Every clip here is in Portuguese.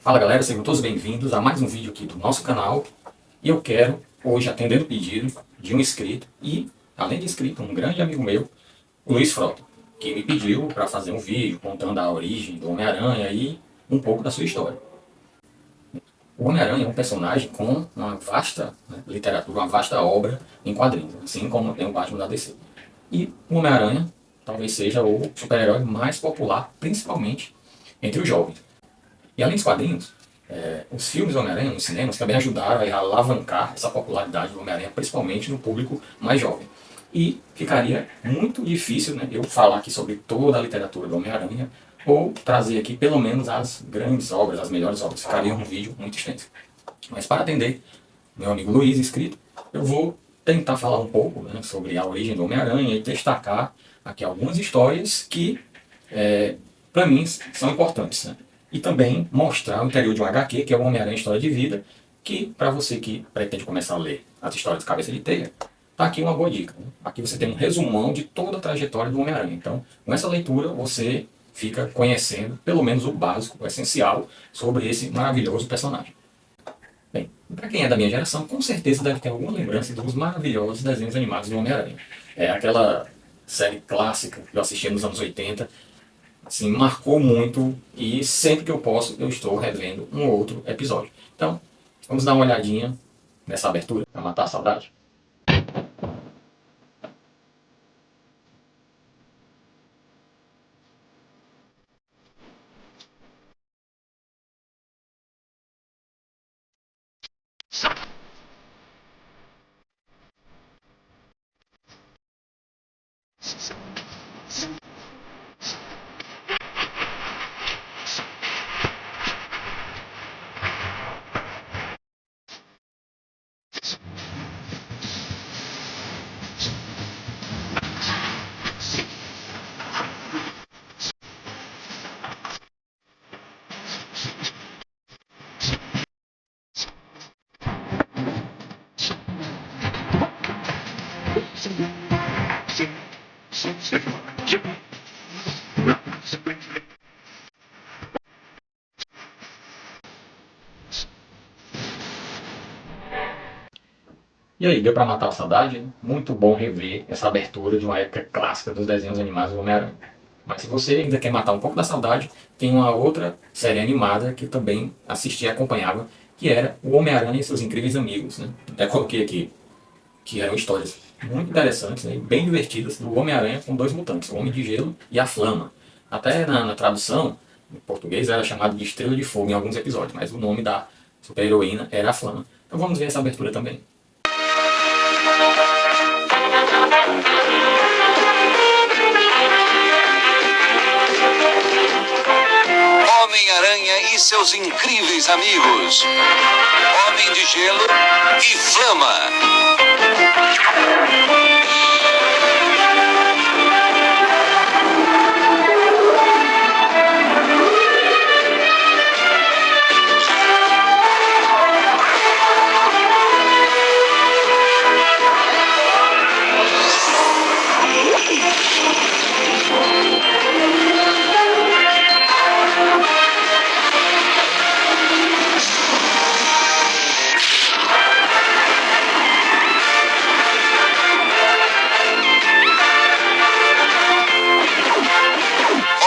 Fala galera, sejam todos bem-vindos a mais um vídeo aqui do nosso canal. E eu quero hoje atender o pedido de um inscrito e, além de inscrito, um grande amigo meu, o Luiz Frota, que me pediu para fazer um vídeo contando a origem do Homem-Aranha e um pouco da sua história. O Homem-Aranha é um personagem com uma vasta literatura, uma vasta obra em quadrinhos, assim como tem o Batman da DC. E o Homem-Aranha talvez seja o super-herói mais popular, principalmente entre os jovens. E além dos quadrinhos, os filmes do Homem-Aranha nos cinemas também ajudaram a alavancar essa popularidade do Homem-Aranha, principalmente no público mais jovem. E ficaria muito difícil, né, eu falar aqui sobre toda a literatura do Homem-Aranha, ou trazer aqui pelo menos as grandes obras, as melhores obras. Ficaria um vídeo muito extenso. Mas para atender meu amigo Luiz, inscrito, eu vou tentar falar um pouco, né, sobre a origem do Homem-Aranha e destacar aqui algumas histórias que, para mim, são importantes, né? E também mostrar o interior de um HQ, que é o Homem-Aranha História de Vida, que, para você que pretende começar a ler as histórias de cabeça de telha, tá aqui uma boa dica, né? Aqui você tem um resumão de toda a trajetória do Homem-Aranha. Então, com essa leitura, você fica conhecendo, pelo menos o básico, o essencial, sobre esse maravilhoso personagem. Bem, para quem é da minha geração, com certeza deve ter alguma lembrança dos maravilhosos desenhos animados do Homem-Aranha. É aquela série clássica que eu assistia nos anos 80, assim, marcou muito e sempre que eu posso eu estou revendo um ou outro episódio. Então, vamos dar uma olhadinha nessa abertura para matar a saudade. E aí, deu pra matar a saudade? Né? Muito bom rever essa abertura de uma época clássica dos desenhos animados do Homem-Aranha. Mas se você ainda quer matar um pouco da saudade, tem uma outra série animada que também assisti e acompanhava, que era o Homem-Aranha e seus incríveis amigos. Né? Até coloquei aqui, que eram histórias muito interessantes, né? E bem divertidas, do Homem-Aranha com dois mutantes, o Homem de Gelo e a Flama. Até na tradução, em português, era chamado de Estrela de Fogo em alguns episódios, mas o nome da super-heroína era a Flama. Então vamos ver essa abertura também. Homem-Aranha e seus incríveis amigos. Homem de Gelo e Flama.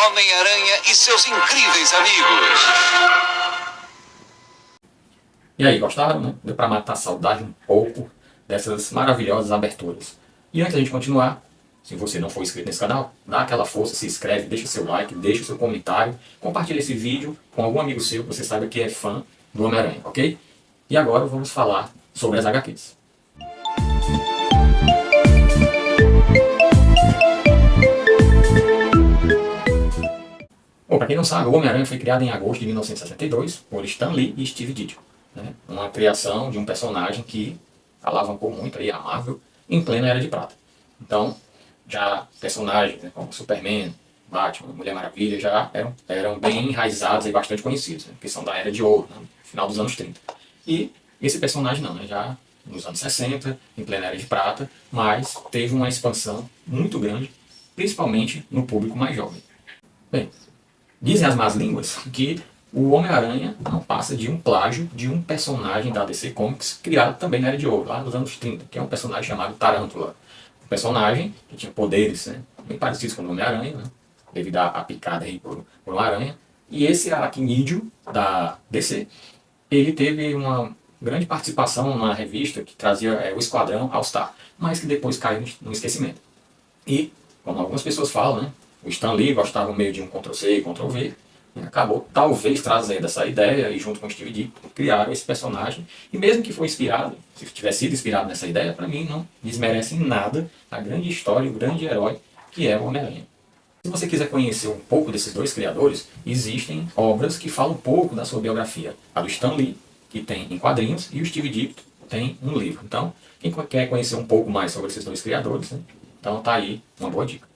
Homem-Aranha e seus incríveis amigos. E aí, gostaram, né? Deu pra matar a saudade um pouco dessas maravilhosas aberturas. E antes da gente continuar, se você não for inscrito nesse canal, dá aquela força, se inscreve, deixa seu like, deixa seu comentário, compartilha esse vídeo com algum amigo seu que você saiba que é fã do Homem-Aranha, ok? E agora vamos falar sobre as HQs. Bom, para quem não sabe, o Homem-Aranha foi criado em agosto de 1962 por Stan Lee e Steve Ditko. Né? Uma criação de um personagem que alavancou muito aí a Marvel em plena Era de Prata. Então, já personagens, né, como Superman, Batman, Mulher Maravilha, já eram bem enraizados e bastante conhecidos, né, que são da Era de Ouro, né, final dos anos 30. E esse personagem não, né, já nos anos 60, em plena Era de Prata, mas teve uma expansão muito grande, principalmente no público mais jovem. Bem, dizem as más línguas que o Homem-Aranha não passa de um plágio de um personagem da DC Comics criado também na Era de Ouro, lá nos anos 30, que é um personagem chamado Tarântula. Um personagem que tinha poderes, né, bem parecidos com o Homem-Aranha, né, devido à picada aí por uma aranha. E esse aracnídeo da DC, ele teve uma grande participação na revista que trazia o Esquadrão All-Star, mas que depois caiu no esquecimento. E, como algumas pessoas falam, né, o Stan Lee gostava meio de um Ctrl-C e Ctrl-V, e acabou talvez trazendo essa ideia e junto com o Steve Ditko criaram esse personagem. E mesmo que foi inspirado, se tivesse sido inspirado nessa ideia, para mim não desmerece em nada a grande história, o grande herói que é o Homem-Aranha. Se você quiser conhecer um pouco desses dois criadores, existem obras que falam um pouco da sua biografia. A do Stan Lee, que tem em quadrinhos, e o Steve Ditko tem um livro. Então, quem quer conhecer um pouco mais sobre esses dois criadores, né, então tá aí uma boa dica.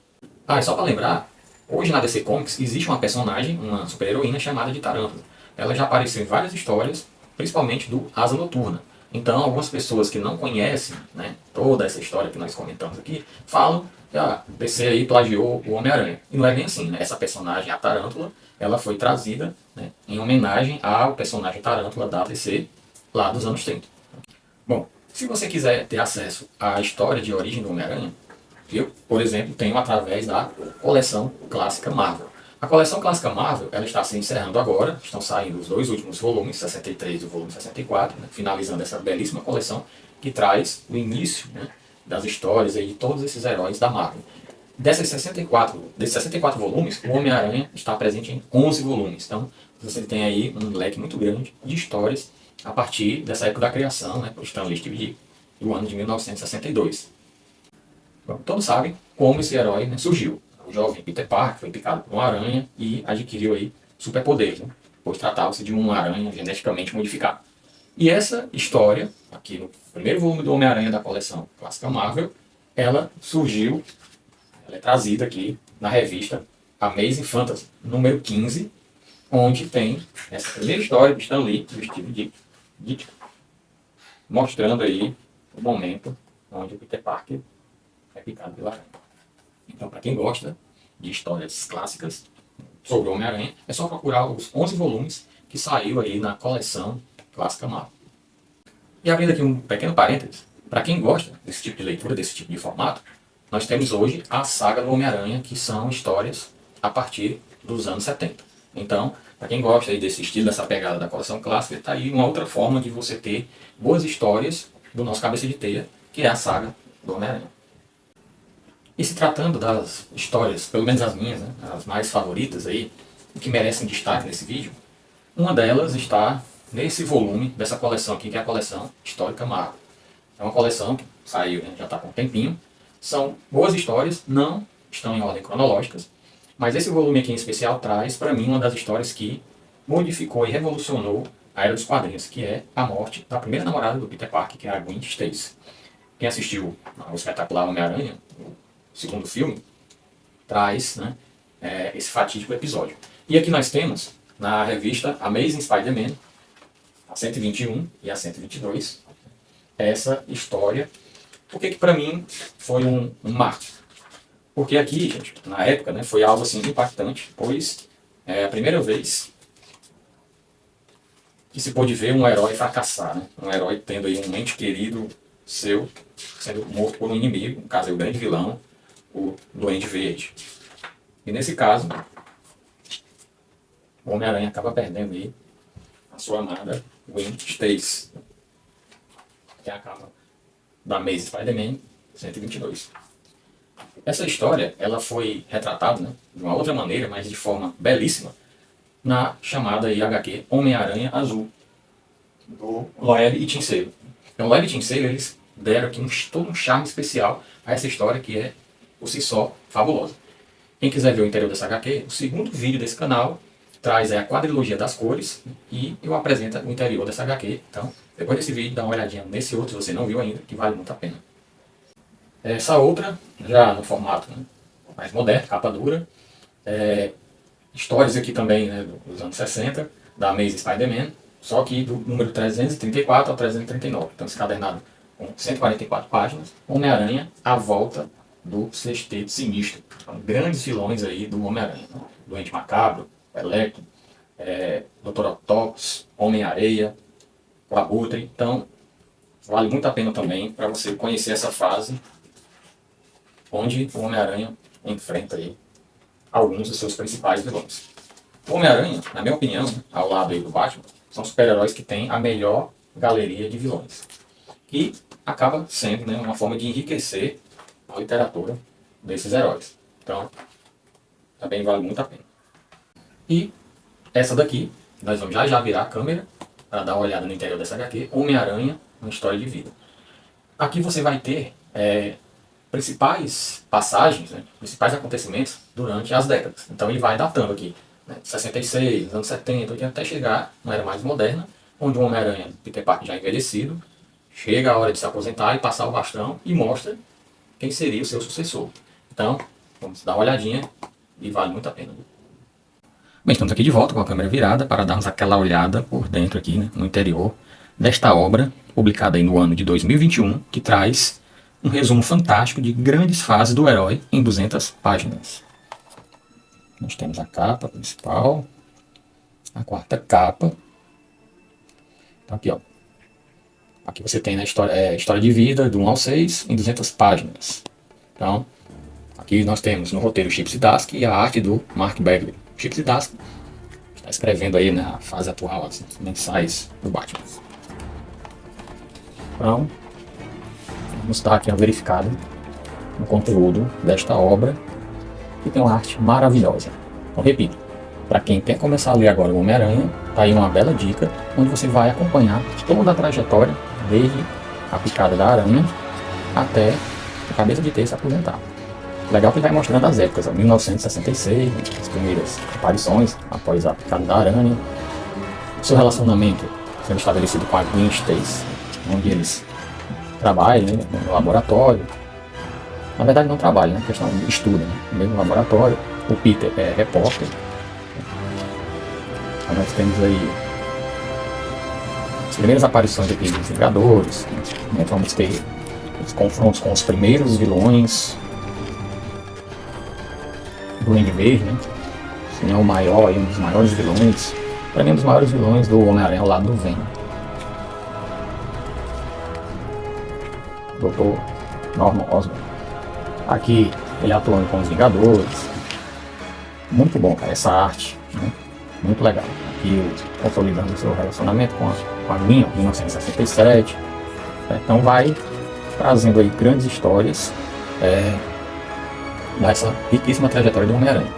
E só para lembrar, hoje na DC Comics existe uma personagem, uma super-heroína chamada de Tarântula. Ela já apareceu em várias histórias, principalmente do Asa Noturna. Então, algumas pessoas que não conhecem, né, toda essa história que nós comentamos aqui, falam que a DC aí plagiou o Homem-Aranha. E não é bem assim, né? Essa personagem, a Tarântula, ela foi trazida, né, em homenagem ao personagem Tarântula da DC lá dos anos 30. Bom, se você quiser ter acesso à história de origem do Homem-Aranha, eu, por exemplo, tenho através da coleção clássica Marvel. A coleção clássica Marvel, ela está se encerrando agora, estão saindo os dois últimos volumes, 63 e o volume 64, né, finalizando essa belíssima coleção que traz o início, né, das histórias aí de todos esses heróis da Marvel. Desses 64 volumes, o Homem-Aranha está presente em 11 volumes. Então, você tem aí um leque muito grande de histórias a partir dessa época da criação, né, por Stan Lee e Steve Ditko, do ano de 1962. Todos sabem como esse herói, né, surgiu. O jovem Peter Parker foi picado por uma aranha e adquiriu aí superpoderes, né, pois tratava-se de uma aranha geneticamente modificada. E essa história, aqui no primeiro volume do Homem-Aranha da coleção clássica Marvel, ela surgiu, ela é trazida aqui na revista Amazing Fantasy, número 15, onde tem essa primeira história de Stan Lee e do Steve Ditko, mostrando aí o momento onde o Peter Parker é picado pela aranha. Então, para quem gosta de histórias clássicas sobre o Homem-Aranha, é só procurar os 11 volumes que saiu aí na coleção clássica Marvel. E abrindo aqui um pequeno parênteses, para quem gosta desse tipo de leitura, desse tipo de formato, nós temos hoje a saga do Homem-Aranha, que são histórias a partir dos anos 70. Então, para quem gosta aí desse estilo, dessa pegada da coleção clássica, está aí uma outra forma de você ter boas histórias do nosso cabeça de teia, que é a saga do Homem-Aranha. E se tratando das histórias, pelo menos as minhas, né, as mais favoritas aí, que merecem destaque nesse vídeo, uma delas está nesse volume dessa coleção aqui, que é a coleção Histórica Marvel. É uma coleção que saiu, né, já está com um tempinho. São boas histórias, não estão em ordem cronológica, mas esse volume aqui em especial traz para mim uma das histórias que modificou e revolucionou a era dos quadrinhos, que é a morte da primeira namorada do Peter Parker, que é a Gwen Stacy. Quem assistiu ao espetacular Homem-Aranha, segundo filme, traz, né, esse fatídico episódio. E aqui nós temos, na revista Amazing Spider-Man, a 121 e a 122, essa história. Por que para mim foi um marco? Porque aqui, gente, na época, né, foi algo assim impactante, pois é a primeira vez que se pôde ver um herói fracassar, né? Um herói tendo aí um ente querido seu sendo morto por um inimigo, no caso é o grande vilão, o Duende Verde. E nesse caso, o Homem-Aranha acaba perdendo aí a sua amada Gwen Stacy, que é a capa da Amazing Spider-Man 122. Essa história ela foi retratada, né, de uma outra maneira, mas de forma belíssima, na chamada aí HQ Homem-Aranha Azul, do Loeb e Tim Sale. Então, Loeb e Tim Sale, eles deram aqui todo um charme especial a essa história que é, por si só, fabulosa. Quem quiser ver o interior dessa HQ, o segundo vídeo desse canal traz a quadrilogia das cores e eu apresento o interior dessa HQ. Então, depois desse vídeo, dá uma olhadinha nesse outro, se você não viu ainda, que vale muito a pena. Essa outra, já no formato, né, mais moderno, capa dura, histórias aqui também, né, dos anos 60, da Amazing Spider-Man, só que do número 334 ao 339. Então, esse cadernado com 144 páginas, Homem-Aranha, a volta do Sexteto Sinistro. Então, grandes vilões aí do Homem-Aranha, né? Doente Macabro, Electro, Dr. Octopus, Homem-Areia, o Abutre. Então, vale muito a pena também para você conhecer essa fase onde o Homem-Aranha enfrenta aí alguns dos seus principais vilões. O Homem-Aranha, na minha opinião, ao lado aí do Batman, são super-heróis que têm a melhor galeria de vilões. E acaba sendo, né, uma forma de enriquecer a literatura desses heróis. Então, também vale muito a pena. E essa daqui, nós vamos já virar a câmera para dar uma olhada no interior dessa HQ, Homem-Aranha, uma história de vida. Aqui você vai ter principais passagens, né, principais acontecimentos durante as décadas. Então ele vai datando aqui, né, 66, anos 70, 80, até chegar na era mais moderna, onde o Homem-Aranha, Peter Parker já envelhecido, chega a hora de se aposentar e passar o bastão e mostra quem seria o seu sucessor. Então, vamos dar uma olhadinha e vale muito a pena. Bem, estamos aqui de volta com a câmera virada para darmos aquela olhada por dentro aqui, né, no interior desta obra, publicada aí no ano de 2021, que traz um resumo fantástico de grandes fases do herói em 200 páginas. Nós temos a capa principal, a quarta capa. Então aqui, ó. Aqui você tem a história de vida do 1 ao 6 em 200 páginas. Então, aqui nós temos no roteiro Chip Zdarsky e a arte do Mark Bagley. Chip Zdarsky está escrevendo aí na fase atual as mensais do Batman. Então, vamos dar aqui uma verificada no conteúdo desta obra, que tem uma arte maravilhosa. Então, repito, para quem quer começar a ler agora o Homem-Aranha, está aí uma bela dica, onde você vai acompanhar toda a trajetória, desde a picada da aranha até a cabeça de T se aposentar. Legal que ele vai mostrando as épocas, 1966, as primeiras aparições após a picada da aranha, o seu relacionamento sendo estabelecido com a Gwen Stacy, onde eles trabalham, né, no laboratório. Na verdade não trabalham, né, questão de estudo, né, no mesmo laboratório. O Peter é repórter. Então nós temos aí as primeiras aparições aqui dos Vingadores, né, vamos ter os confrontos com os primeiros vilões do Duende Verde, né? Se não é o maior, um dos maiores vilões. Para mim, um dos maiores vilões do Homem-Aranha ao lado do Venom. Dr. Norman Osborn. Aqui, ele atuando com os Vingadores. Muito bom, cara, essa arte, né? Muito legal. Aqui, consolidando o seu relacionamento com a Gwen, em 1967. Então, vai trazendo aí grandes histórias dessa riquíssima trajetória do Homem-Aranha.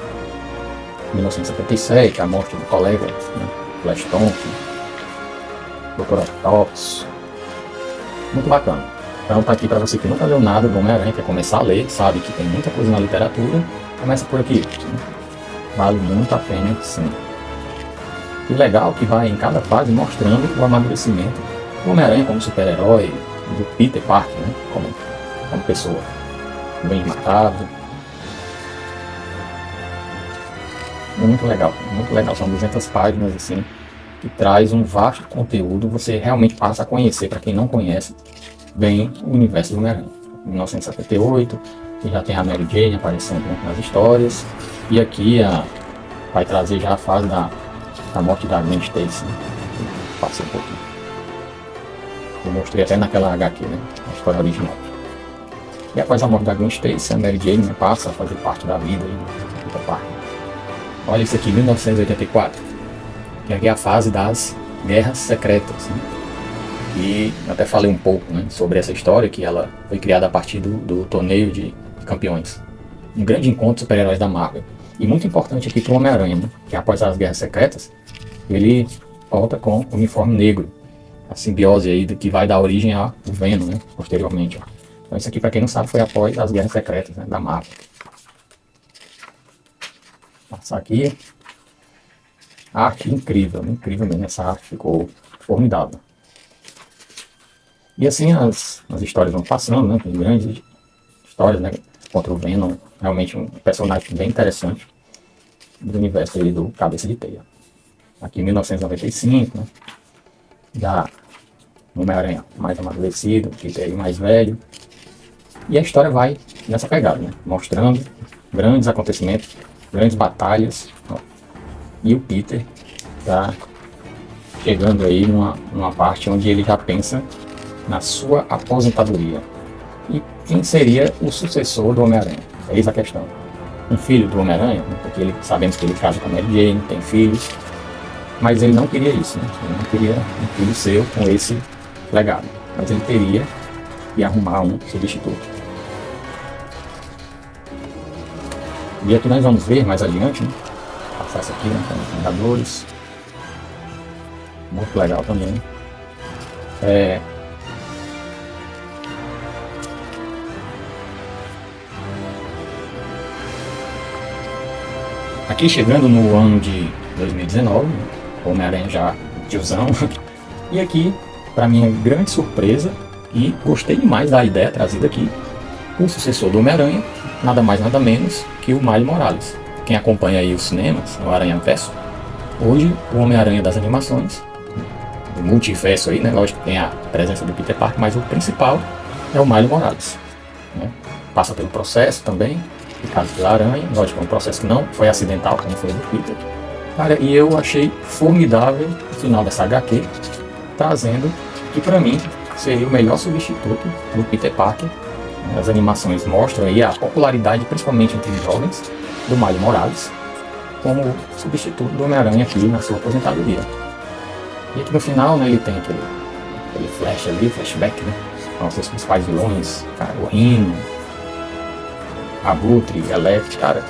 1977, a morte do colega, né, Flash Thompson, Dr. Octopus. Muito bacana. Então tá aqui para você que nunca leu nada do Homem-Aranha, quer começar a ler, sabe que tem muita coisa na literatura, começa por aqui. Vale muito a pena, sim. E legal que vai em cada fase mostrando o amadurecimento do Homem-Aranha como super-herói, do Peter Parker, né, como pessoa bem imatável. Muito legal, são 200 páginas assim, que traz um vasto conteúdo, você realmente passa a conhecer, para quem não conhece, bem o universo do Homem-Aranha. 1978, que já tem a Mary Jane aparecendo nas histórias, e aqui vai trazer já a fase da morte da Gwen Stacy, né? Passei um pouquinho. Eu mostrei até naquela HQ, né? A história original. E após a morte da Gwen Stacy, a Mary Jane, né, passa a fazer parte da vida do Peter Parker. Olha isso aqui, 1984, que aqui é a fase das Guerras Secretas, né? E eu até falei um pouco, né, sobre essa história, que ela foi criada a partir do torneio de campeões. Um grande encontro de super-heróis da Marvel. E muito importante aqui para o Homem-Aranha, né, que após as Guerras Secretas, ele volta com o uniforme negro. A simbiose aí que vai dar origem ao Venom, né, posteriormente. Ó. Então isso aqui, para quem não sabe, foi após as Guerras Secretas, né, da Marvel. Passar aqui. Arte incrível, incrível mesmo. Essa arte ficou formidável. E assim as histórias vão passando, né? Tem grandes histórias, né? Contra o Venom. Realmente um personagem bem interessante do universo aí do Cabeça de Teia. Aqui em 1995, né? Já Homem-Aranha mais amadurecido, Peter aí mais velho. E a história vai nessa pegada, né? Mostrando grandes acontecimentos, grandes batalhas, ó, e o Peter Tá chegando aí numa parte onde ele já pensa na sua aposentadoria. E quem seria o sucessor do Homem-Aranha? Eis a questão. Um filho do Homem-Aranha, porque sabemos que ele casa com a Mary Jane, tem filhos, mas ele não queria isso, né? Ele não queria um filho seu com esse legado, mas ele teria que arrumar um substituto. E aqui nós vamos ver mais adiante, né? Passar isso aqui, né? Com os Vingadores. Muito legal também. Aqui chegando no ano de 2019, o Homem-Aranha já tiozão. E aqui, para minha grande surpresa, e gostei demais da ideia trazida aqui, o sucessor do Homem-Aranha, nada mais nada menos que o Miles Morales. Quem acompanha aí os cinemas, o Aranha-Verso, hoje o Homem-Aranha das animações, do multiverso aí, né? Lógico que tem a presença do Peter Parker, mas o principal é o Miles Morales, né? Passa pelo processo também, de caso da Aranha, lógico, é um processo que não foi acidental, como foi do Peter. Cara, e eu achei formidável o final dessa HQ, trazendo que para mim seria o melhor substituto do Peter Parker. As animações mostram aí a popularidade, principalmente entre os jovens, do Miles Morales, como substituto do Homem-Aranha aqui na sua aposentadoria. E aqui no final, né, ele tem aquele flash ali, flashback, né, com os seus principais vilões, cara, o Rhino, Abutre, Electro, cara,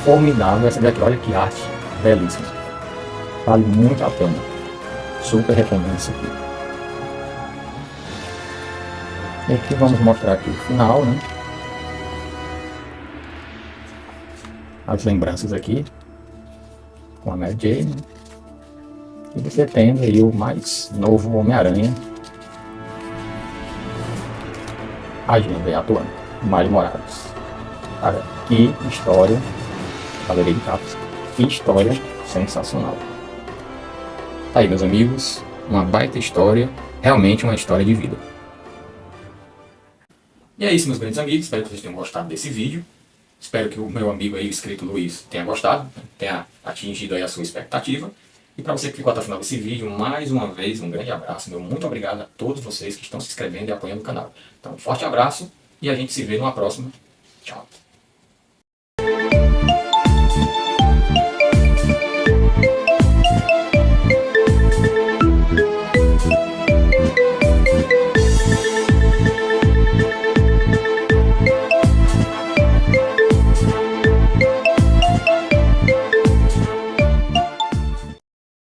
formidável essa daqui, olha que arte belíssima, vale muito a pena, super recomendo isso aqui. E aqui vamos mostrar aqui o final, né, as lembranças aqui, com a Mary Jane, e você tendo aí o mais novo Homem-Aranha agindo e atuando, Miles Morales. Cara, que história, galeria de capas, que história sensacional. Tá aí, meus amigos, uma baita história, realmente uma história de vida. E é isso, meus grandes amigos, espero que vocês tenham gostado desse vídeo. Espero que o meu amigo aí, o inscrito Luiz, tenha gostado, tenha atingido aí a sua expectativa. E para você que ficou até o final desse vídeo, mais uma vez, um grande abraço. Meu muito obrigado a todos vocês que estão se inscrevendo e apoiando o canal. Então, um forte abraço e a gente se vê numa próxima. Tchau.